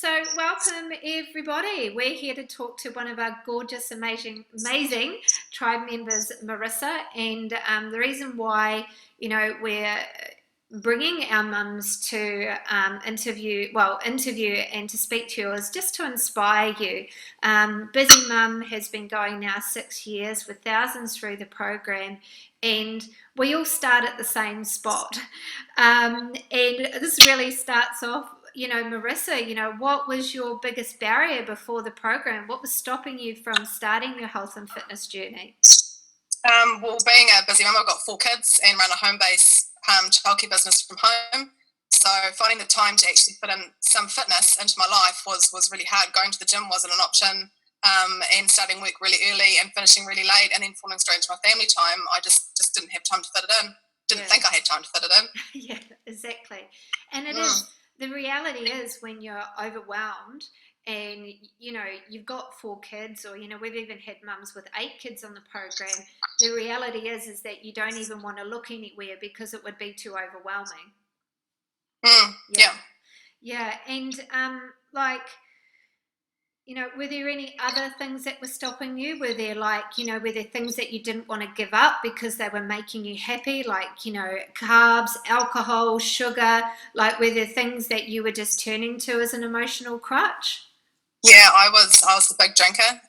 So, welcome everybody. We're here to talk to one of our gorgeous, amazing tribe members, Marisa. And the reason why, we're bringing our mums to interview and to speak to you is just to inspire you. Busy Mum has been going now 6 years with thousands through the program, and we all start at the same spot. And this really starts off, Marisa, what was your biggest barrier before the program? What was stopping you from starting your health and fitness journey? Well, being a busy mum, I've got 4 kids and run a home-based childcare business from home. So finding the time to actually fit in some fitness into my life was really hard. Going to the gym wasn't an option, and starting work really early and finishing really late, and then falling straight into my family time. I just didn't have time to fit it in. Didn't think I had time to fit it in. Yeah, exactly. And it is, the reality is when you're overwhelmed and you've got 4 kids, or we've even had mums with 8 kids on the program, the reality is that you don't even want to look anywhere because it would be too overwhelming. Yeah. And were there any other things that were stopping you? Were there things that you didn't want to give up because they were making you happy, carbs, alcohol, sugar? Were there things that you were just turning to as an emotional crutch? Yeah, I was a big drinker,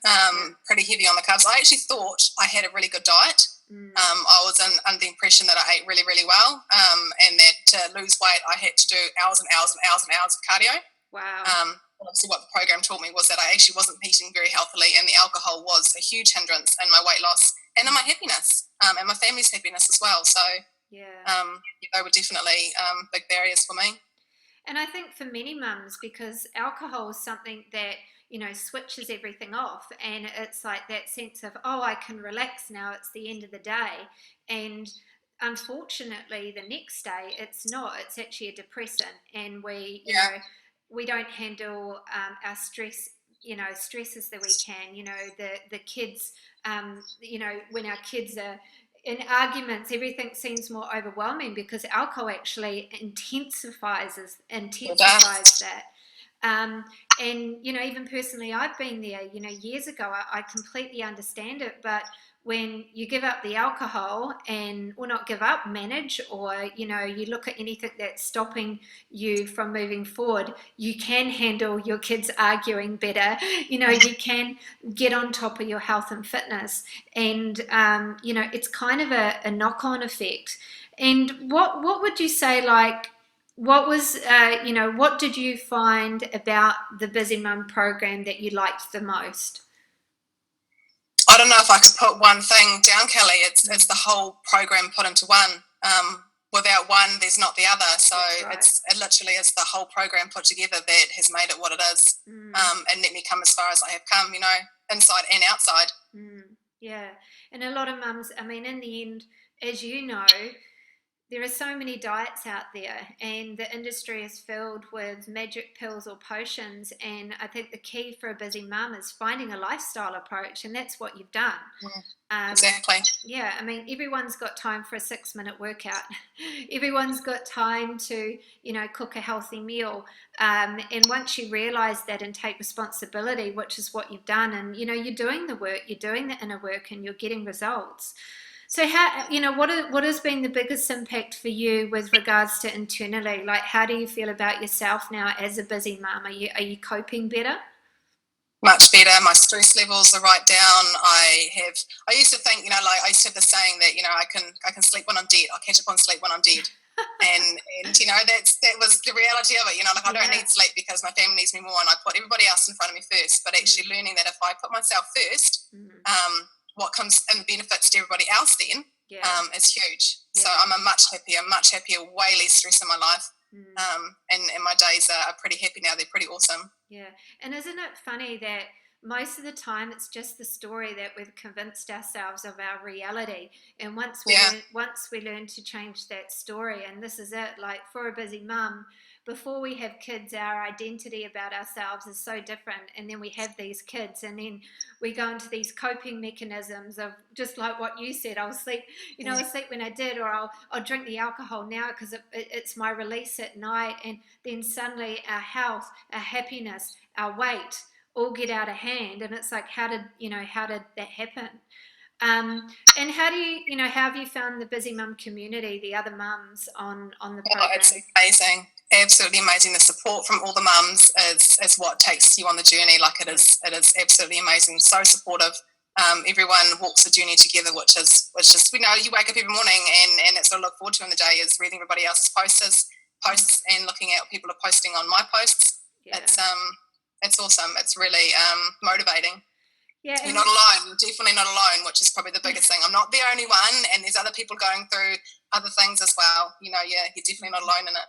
pretty heavy on the carbs. I actually thought I had a really good diet. I was under the impression that I ate really, really well, and that to lose weight, I had to do hours and hours and hours and hours of cardio. Wow. Obviously, what the program taught me was that I actually wasn't eating very healthily, and the alcohol was a huge hindrance in my weight loss and in my happiness, and my family's happiness as well. So, they were definitely big barriers for me. And I think for many mums, because alcohol is something that, switches everything off, and it's like that sense of, oh, I can relax now, it's the end of the day. And unfortunately, the next day, it's not, it's actually a depressant. And we don't handle our stress, stresses that we can, the kids, when our kids are in arguments, everything seems more overwhelming because alcohol actually intensifies that. And even personally, I've been there, years ago. I completely understand it, but when you give up the alcohol or not give up, manage, or you look at anything that's stopping you from moving forward, you can handle your kids arguing better. You can get on top of your health and fitness, and it's kind of a knock-on effect. And what would you say, what was what did you find about the Busy Mum program that you liked the most? I don't know if I could put one thing down, Kelly. It's the whole program put into one. Without one, there's not the other. So right. It literally is the whole program put together that has made it what it is, and let me come as far as I have come, inside and outside. Yeah, and a lot of mums, I mean, in the end, as you know, there are so many diets out there, and the industry is filled with magic pills or potions. And I think the key for a busy mum is finding a lifestyle approach, and that's what you've done. Exactly. Yeah, I mean, everyone's got time for a 6-minute workout. Everyone's got time to, cook a healthy meal. And once you realize that and take responsibility, which is what you've done, and, you're doing the work, you're doing the inner work, and you're getting results. So how, what has been the biggest impact for you with regards to internally? How do you feel about yourself now as a busy mum? Are you coping better? Much better. My stress levels are right down. I used to think, I used to have the saying that, I can sleep when I'm dead. I'll catch up on sleep when I'm dead. and that was the reality of it. I don't need sleep because my family needs me more, and I put everybody else in front of me first. But actually learning that if I put myself first, what comes in the benefits to everybody else then is huge. So I'm much happier, way less stress in my life. And my days are pretty happy now. They're pretty awesome. Yeah. And isn't it funny that most of the time it's just the story that we've convinced ourselves of our reality, and once we learn to change that story, and this is it, for a busy mum, before we have kids, our identity about ourselves is so different, and then we have these kids, and then we go into these coping mechanisms of just like what you said. I'll sleep, I'll sleep when I did, or I'll drink the alcohol now because it's my release at night, and then suddenly our health, our happiness, our weight all get out of hand, and it's like, how did that happen? And how do how have you found the Busy Mum community, the other mums on the Oh, it's program? amazing. Absolutely amazing. The support from all the mums is what takes you on the journey. Like it is absolutely amazing. So supportive. Everyone walks the journey together, which is you wake up every morning and that's what I look forward to in the day is reading everybody else's posts and looking at what people are posting on my posts. Yeah. It's awesome. It's really motivating. Yeah, you're not alone. You're definitely not alone, which is probably the biggest thing. I'm not the only one, and there's other people going through other things as well. You're definitely not alone in it.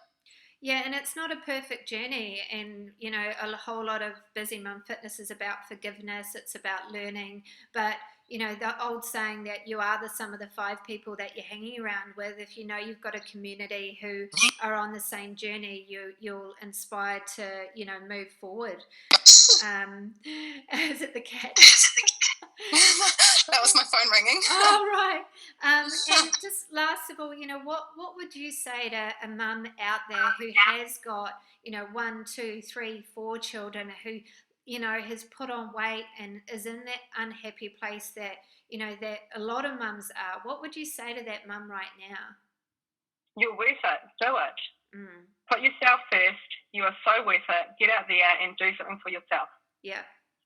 yeah, and it's not a perfect journey, and a whole lot of Busy Mum fitness is about forgiveness. It's about learning, but the old saying that you are the sum of the five people that you're hanging around with. If you've got a community who are on the same journey, you'll inspire to move forward. Is it the cat? That was my phone ringing. Oh, right. And just last of all, what would you say to a mum out there who has got, 1, 2, 3, 4 children, who, has put on weight and is in that unhappy place that, that a lot of mums are? What would you say to that mum right now? You're worth it. Do it. Mm. Put yourself first. You are so worth it. Get out there and do something for yourself. Yeah,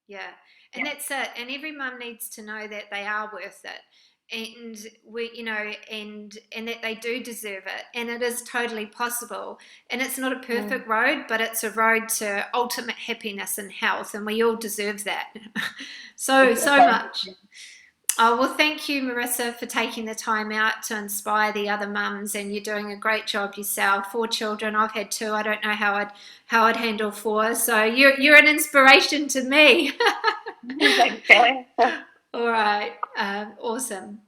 yeah. And that's it. And every mum needs to know that they are worth it. And and that they do deserve it, and it is totally possible. And it's not a perfect road, but it's a road to ultimate happiness and health, and we all deserve that. so much. Oh, well, thank you, Marisa, for taking the time out to inspire the other mums, and you're doing a great job yourself. 4 children, I've had 2. I don't know how I'd handle 4. So you're an inspiration to me. Thanks, Kelly. All right, awesome.